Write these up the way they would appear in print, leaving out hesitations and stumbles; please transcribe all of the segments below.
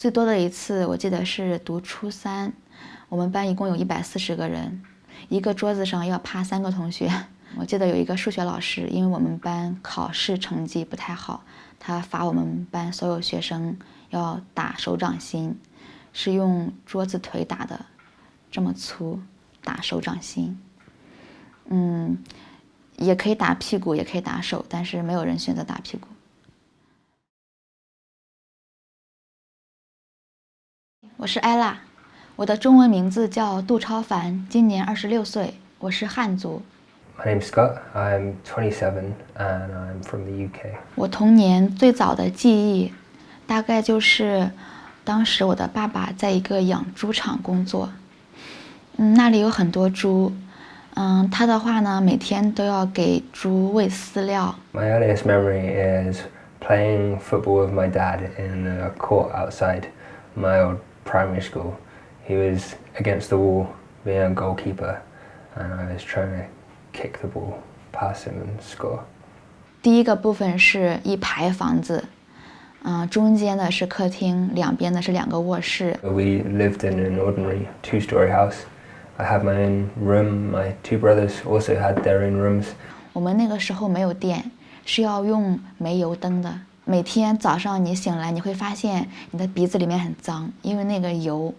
最多的一次我记得是读初三，我们班一共有140个人，一个桌子上要趴3个同学。我记得有一个数学老师，因为我们班考试成绩不太好，他罚我们班所有学生要打手掌心，是用桌子腿打的，这么粗，打手掌心。也可以打屁股，也可以打手，但是没有人选择打屁股。我是艾拉，我的中文名字叫杜超凡，今年26岁，我是汉族。My name's Scott. I'm 27 and I'm from the UK. 我童年最早的记忆，大概就是当时我的爸爸在一个养猪场工作，那里有很多猪，他的话呢，每天都要给猪喂饲料。My earliest memory is playing football with my dad in the court outside my old primary school. He was against the wall being a goalkeeper and I was trying to kick the ball past him and score. 第一个部分是一排房子，中间的是客厅，两边的是2个卧室。We lived in an ordinary 2-story house. I had my own room. My 2 brothers also had their own rooms. 我们那个时候没有电，是要用煤油灯的。每天早上你醒来，你会发现你的鼻子里面很脏，因为那个油，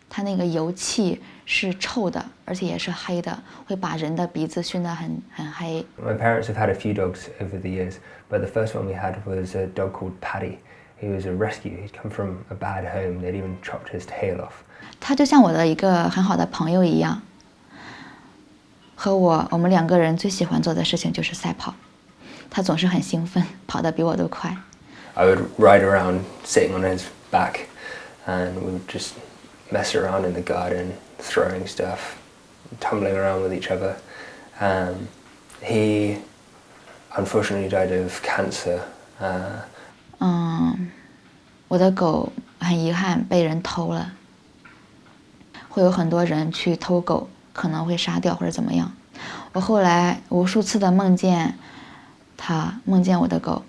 它那个油气是臭的，而且也是黑的，会把人的鼻子熏得很黑。My parents have had a few dogs over the years, but the first one we had was a dog called Paddy. He was a rescue. He'd come from a bad home. They'd even chopped his tail off. 他就像我的一个很好的朋友一样，和我们2个人最喜欢做的事情就是赛跑。他总是很兴奋，跑得比我都快。I would ride around sitting on his back and we would just mess around in the garden, throwing stuff, tumbling around with each other. He unfortunately died of cancer. 我的狗很遗憾被人偷了，会有很多人去偷狗，可能会杀掉或者怎么样。我后来无数次的梦见我的狗。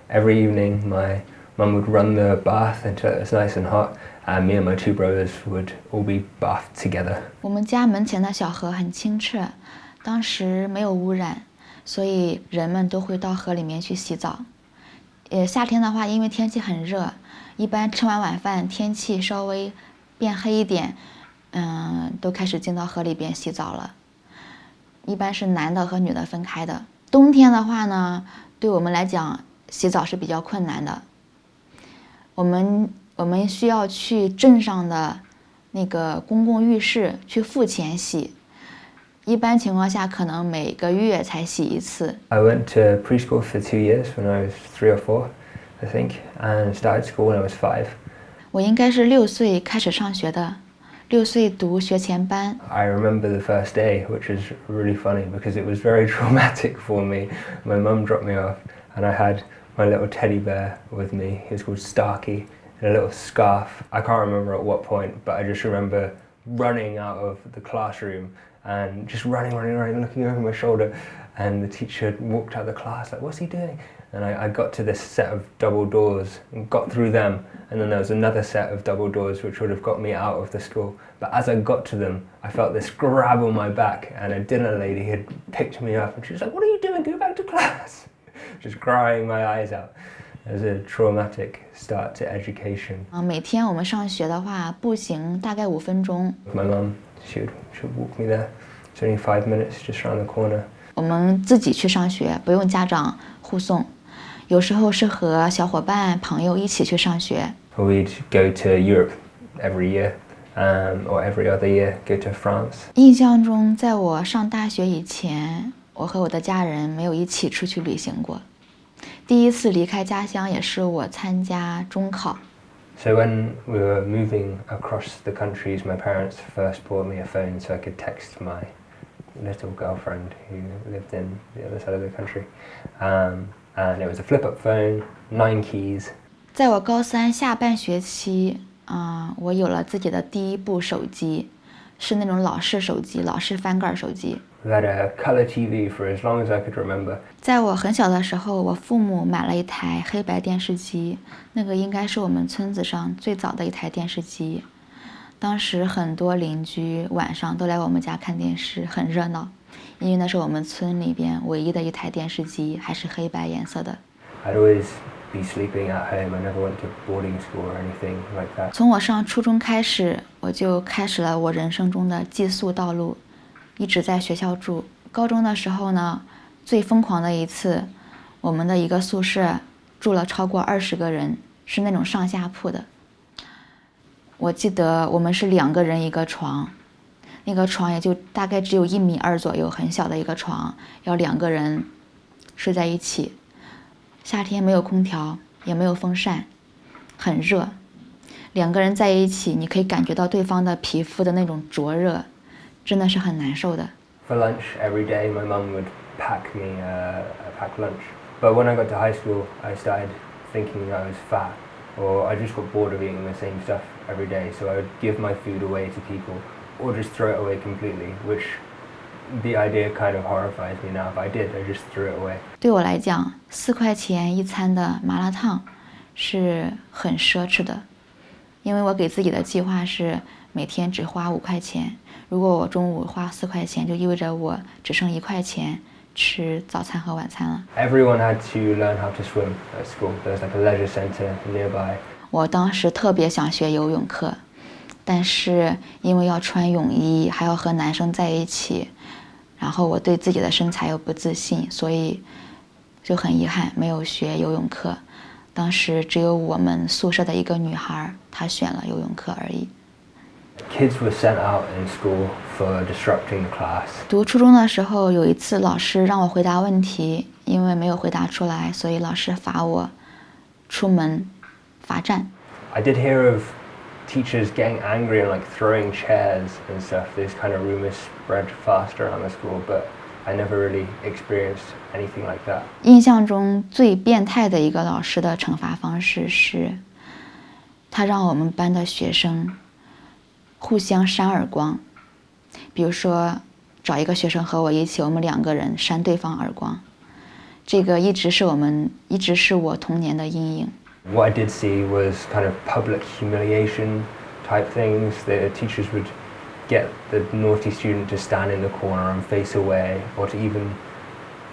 Every evening, my mum would run the bath until it was nice and hot, and me and my 2 brothers would all be bathed together. 我们家门前的小河很清澈，当时没有污染，所以人们都会到河里面去洗澡。夏天的话，因为天气很热，一般吃完晚饭，天气稍微变黑一点，都开始进到河里边洗澡了。一般是男的和女的分开的。冬天的话呢，对我们来讲洗澡是比较困难的。我们需要去镇上的那个公共浴室去付钱洗，一般情况下可能每个月才洗一次。I went to preschool for 2 years when I was 3 or 4, I think, and started school when I was 5. 我应该是6岁开始上学的，6岁读学前班。I remember the first day, which is really funny because it was very traumatic for me. My mum dropped me off and I had my little teddy bear with me. He was called Starkey, in a little scarf. I can't remember at what point, but I just remember running out of the classroom and just running, looking over my shoulder. And the teacher walked out of the class like, what's he doing? And I got to this set of double doors and got through them. And then there was another set of double doors which would have got me out of the school. But as I got to them, I felt this grab on my back and a dinner lady had picked me up and she was like, what are you doing? Go back to class. Just crying my eyes out. It was a traumatic start to education. 每天我们上学的话，步行大概5分钟。My mum, she would walk me there. It's only 5 minutes just around the corner. 我们自己去上学，不用家长护送。有时候是和小伙伴、朋友一起去上学。We'd go to Europe every year, or every other year, go to France. 印象中，在我上大学以前，我和我的家人没有一起出去旅行过。第一次离开家乡也是我参加中考。So when we were moving across the countries, my parents first bought me a phone so I could text my little girlfriend who lived in the other side of the country. And it was a flip-up phone, 9 keys. 在我高3下半学期，我有了自己的第一部手机，是那种老式手机，老式翻盖手机。We had a color TV for as long as I could remember. 在我很小的时候，我父母买了一台黑白电视机，那个应该是我们村子上最早的一台电视机。当时很多邻居晚上都来我们家看电视，很热闹，因为那是我们村里边唯一的一台电视机，还是黑白颜色的。I'd always be sleeping at home. I never went to boarding school or anything like that. 从我上初中开始，我就开始了我人生中的寄宿道路，一直在学校住。高中的时候呢，最疯狂的一次，我们的一个宿舍住了超过20个人，是那种上下铺的。我记得我们是2个人一个床，那个床也就大概只有1.2米左右，很小的一个床，要2个人睡在一起。夏天没有空调，也没有风扇，很热。2个人在一起，你可以感觉到对方的皮肤的那种灼热，真的是很难受的。For lunch every day, my mum would pack me a packed lunch. But when I got to high school, I started thinking I was fat, or I just got bored of eating the same stuff every day. So I would give my food away to people, or just throw it away completely, which the idea kind of horrifies me now. If I did, I just threw it away. 对我来讲，4块钱一餐的麻辣烫是很奢侈的，因为我给自己的计划是每天只花5块钱。如果我中午花4块钱，就意味着我只剩1块钱吃早餐和晚餐了。Everyone had to learn how to swim at school. There was like a leisure center nearby. 我当时特别想学游泳课，但是因为要穿泳衣，还要和男生在一起，然后我对自己的身材又不自信，所以就很遗憾没有学游泳课。当时只有我们宿舍的一个女孩，她选了游泳课而已。Kids were sent out in school for disrupting the class. 读初中的时候，有一次老师让我回答问题，因为没有回答出来，所以老师罚我出门罚站。I did hear of teachers getting angry and like throwing chairs and stuff. These kind of rumors spread fast around the school, but I never really experienced anything like that. 印象中最变态的一个老师的惩罚方式是，他让我们班的学生互相扇耳光。比如说，找一个学生和我一起，我们2个人扇对方耳光。这个一直是我童年的阴影。What I did see was kind of public humiliation type things. The teachers would get the naughty student to stand in the corner and face away, or to even,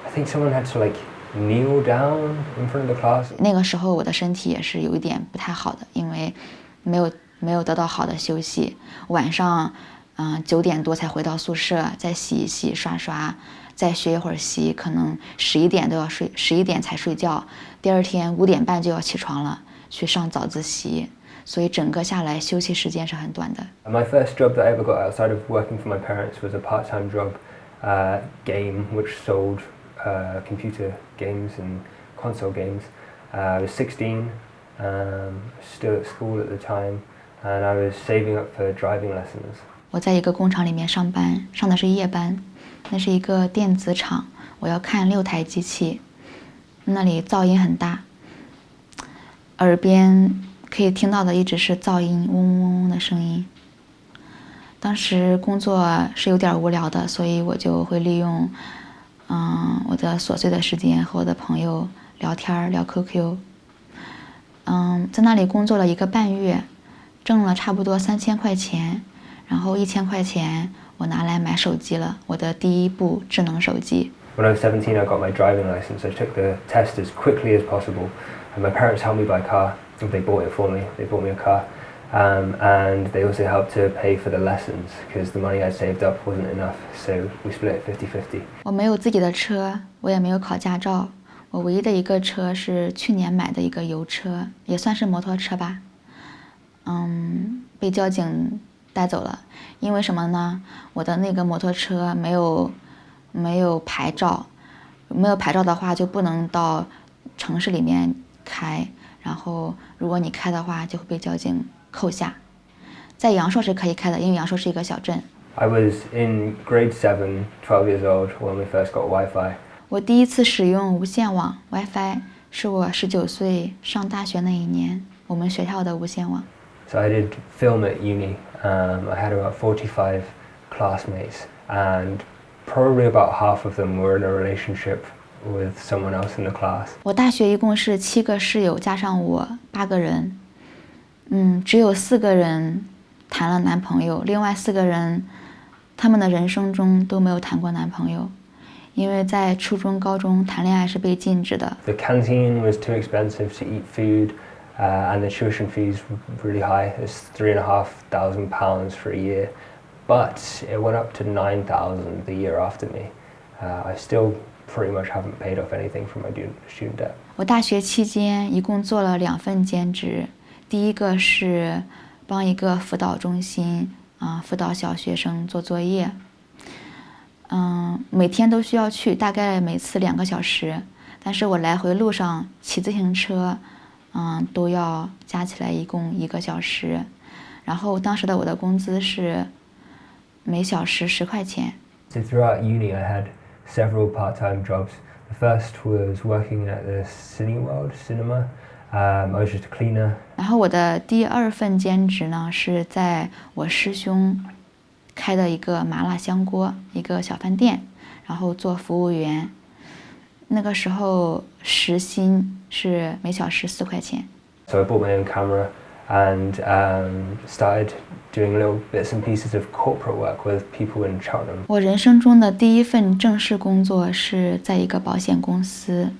I think someone had to like kneel down in front of the class. 那个时候我的身体也是有一点不太好的，因为没有得到好的休息，晚上9点多才回到宿舍，再洗一洗刷刷，再学一会儿习，可能11点都要睡，11点才睡觉，第2天5点半就要起床了，去上早自习，所以整个下来休息时间是很短的。My first job that I ever got outside of working for my parents was a part-time job, game which sold computer games and console games. I was 16, still at school at the time, and I was saving up for driving lessons. 我在一个工厂里面上班，上的是夜班，那是一个电子厂，我要看6台机器，那里噪音很大，耳边可以听到的一直是噪音，嗡嗡嗡的声音。当时工作是有点无聊的，所以我就会利用我的琐碎的时间和我的朋友聊天聊 QQ。在那里工作了1个半月，挣了差不多3000块钱，然后1000块钱我拿来买手机了，我的第一部智能手机。When I was 17, I got my driving license. I took the test as quickly as possible, and my parents helped me buy a car. They bought it for me. They bought me a car, and they also helped to pay for the lessons because the money I'd saved up wasn't enough. So we split it 50-50. 我没有自己的车，我也没有考驾照，我唯一的一个车是去年买的一个油车，也算是摩托车吧。被交警带走了，因为什么呢？我的那个摩托车没有牌照，没有牌照的话就不能到城市里面开，然后如果你开的话就会被交警扣下。在阳朔是可以开的，因为阳朔是一个小镇。I was in grade 7, 12 years old when we first got Wi-Fi. 我第一次使用无线网 WiFi 是我19岁上大学那一年，我们学校的无线网。So I did film at uni. I had about 45 classmates, and probably about half of them were in a relationship with someone else in the class. 我大学一共是7个室友，加上我8个人，只有4个人谈了男朋友，另外4个人，他们的人生中都没有谈过男朋友，因为在初中、高中谈恋爱是被禁止的。The canteen was too expensive to eat food, and the tuition fees were really high. It's £3,500 for a year, but it went up to 9,000 the year after me. I still pretty much haven't paid off anything from my student debt. 我大学期间一共做了2份兼职，第一个是帮一个辅导中心辅导小学生做作业，每天都需要去，大概每次2个小时，但是我来回路上骑自行车，都要加起来一共1个小时，然后当时的我的工资是每小时10块钱。So throughout uni, I had several part-time jobs. The first was working at the Cineworld cinema. I was just a cleaner. 然后我的第2份兼职呢，是在我师兄开的一个麻辣香锅一个小饭店，然后做服务员。那个时候时薪是每小时4块钱。So I bought my own camera and started doing little bits and pieces of corporate work with people in Cheltenham. 我人生中的第1份正式工作是在一个保险公司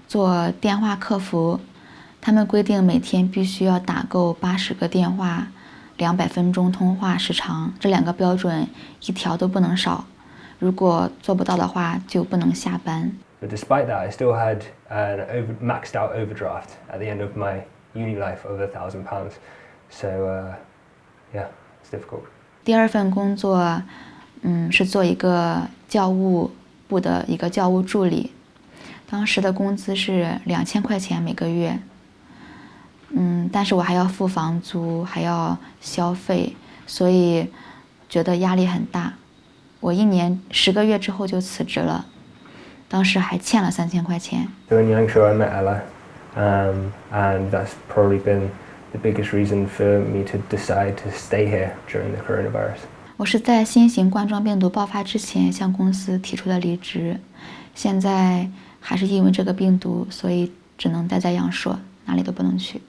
做电话客服，他们规定每天必须要打够80个电话，200分钟通话时长，这2个标准一条都不能少，如果做不到的话就不能下班。But despite that, I still had an maxed out overdraft at the end of my uni life of £1,000. So yeah, it's difficult. 第2份工作，是做一个教务部的一个教务助理，当时的工资是2000块钱每个月，但是我还要付房租，还要消费，所以觉得压力很大。我1年10个月之后就辞职了，当时还欠了3000块钱。So in Yangshuo, I met Ella, and that's probably been the biggest reason for me to decide to stay here during the coronavirus. 我是在新型冠状病毒爆发之前向公司提出了离职，现在还是因为这个病毒，所以只能待在阳朔，哪里都不能去。